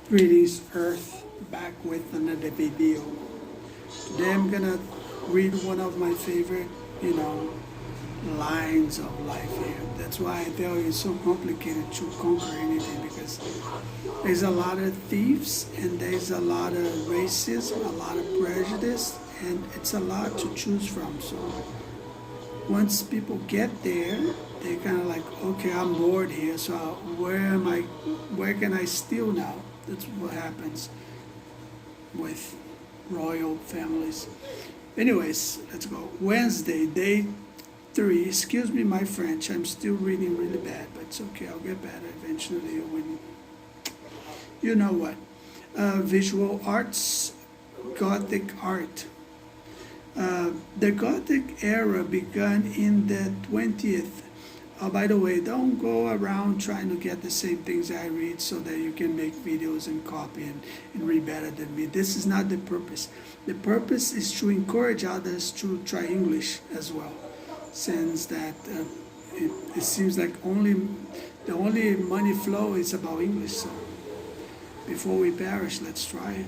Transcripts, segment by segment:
Greetings, Earth, back with another video. Today I'm gonna read one of my favorite, lines of life here. That's why I tell you it's so complicated to conquer anything because there's a lot of thieves and there's a lot of racism, a lot of prejudice, and it's a lot to choose from. So once people get there, they're kind of like, okay, I'm bored here, so where am I? Where can I steal now? That's what happens with royal families. Anyways, let's go. Wednesday, day 3. Excuse me, my French. I'm still reading really bad, but it's okay. I'll get better eventually. When you know what? Visual arts, Gothic art. The Gothic era began in the 20th. By the way, don't go around trying to get the same things I read so that you can make videos and copy and read better than me. This is not the purpose. The purpose is to encourage others to try English as well, since that it seems like the only money flow is about English. So before we perish, let's try it.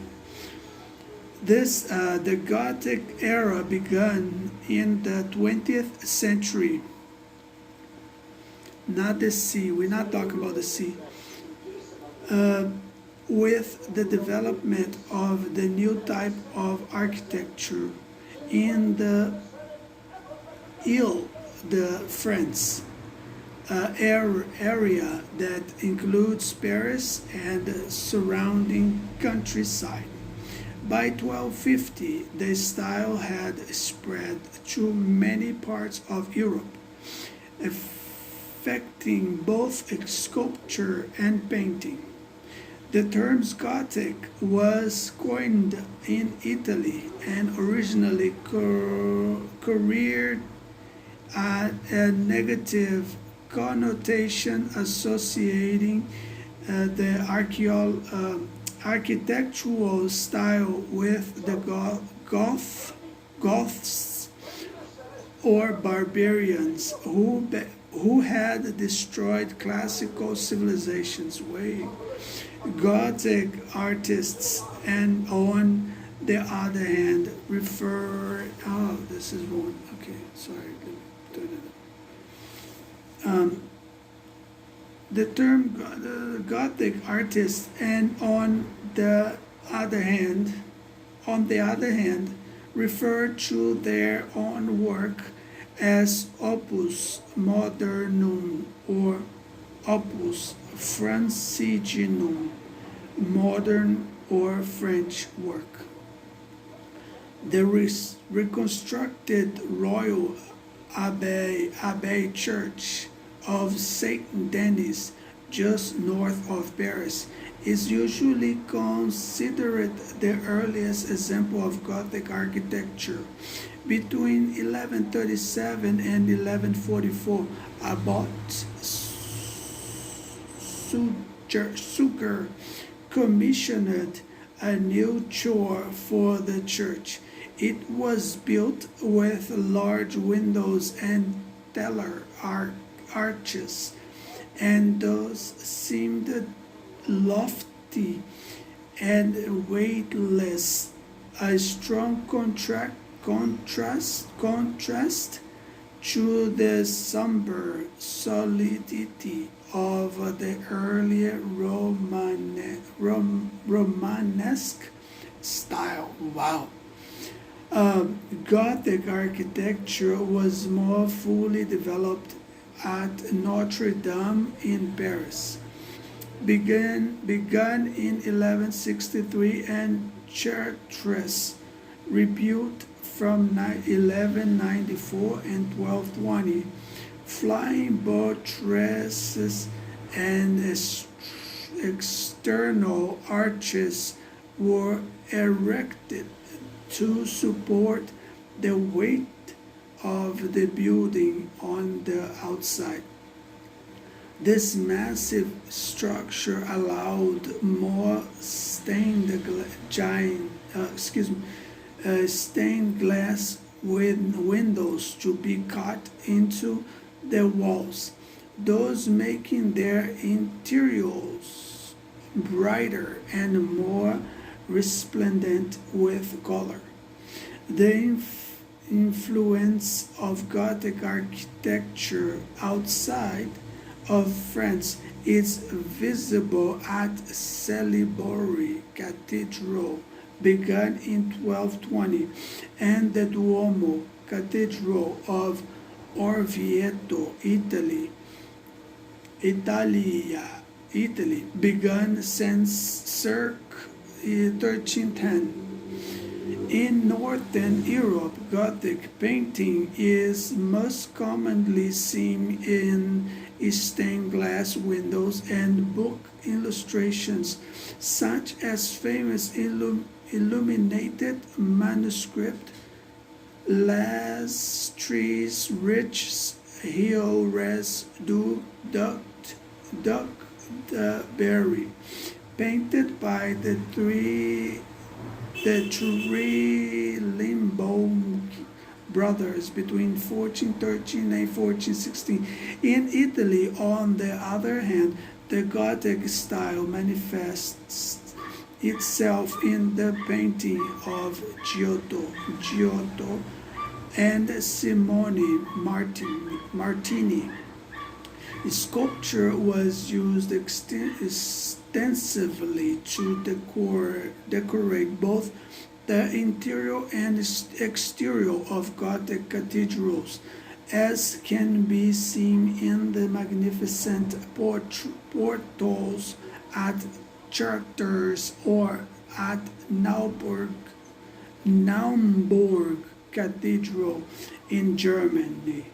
The Gothic era began in the 20th century. Not the sea, we're not talking about the sea. With the development of the new type of architecture in the France area that includes Paris and the surrounding countryside. By 1250, the style had spread to many parts of Europe, affecting both sculpture and painting. The term Gothic was coined in Italy and originally carried a negative connotation associating the architectural style with the Goths or barbarians who had destroyed classical civilizations. Gothic artists, and on the other hand, refer. Oh, this is wrong. Okay, sorry. Let me turn it up. The term Gothic artist, and on the other hand, refer to their own work as opus modernum or opus franciginum, modern or French work. The reconstructed Royal Abbey Church of Saint Denis, just north of Paris, is usually considered the earliest example of Gothic architecture. Between 1137 and 1144, Abbot Suger commissioned a new choir for the church. It was built with large windows and teller arches, and those seemed lofty and weightless, a strong contrast to the somber solidity of the earlier Romanesque style. Wow. Gothic architecture was more fully developed at Notre Dame in Paris. Began in 1163 and Chartres rebuilt from 1194 and 1220. Flying buttresses and external arches were erected to support the weight of the building on the outside. This massive structure allowed more stained glass windows to be cut into the walls, thus making their interiors brighter and more resplendent with color. The influence of Gothic architecture outside of France is visible at Salisbury Cathedral, begun in 1220, and the Duomo Cathedral of Orvieto, Italy, begun since circa 1310. In Northern Europe, Gothic painting is most commonly seen in stained glass windows and book illustrations, such as famous illuminated manuscript Les Trees Rich Hill Res du Duc de Berry, painted by the three Limbaud brothers between 1413 and 1416. In Italy, on the other hand, the Gothic style manifests itself in the painting of Giotto and Simone Martini. Sculpture was used extensively to decorate both the interior and exterior of Gothic cathedrals, as can be seen in the magnificent portals at Chartres or at Naumburg Cathedral in Germany.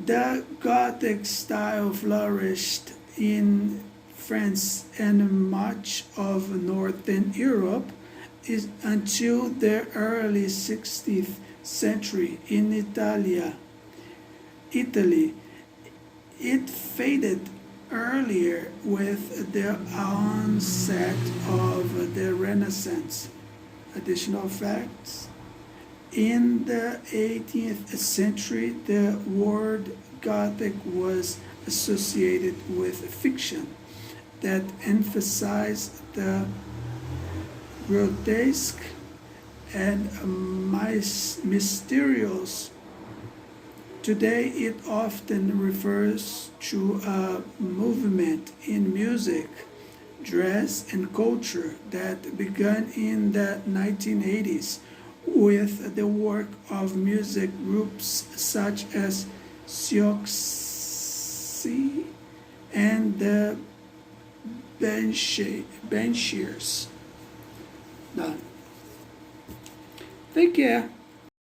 The Gothic style flourished in France and much of Northern Europe until the early 16th century. In Italy, it faded earlier with the onset of the Renaissance. Additional facts: in the 18th century, the word Gothic was associated with fiction that emphasized the grotesque and mysterious. Today, it often refers to a movement in music, dress, and culture that began in the 1980s with the work of music groups such as Siouxsie and the Banshees. Done. Take care.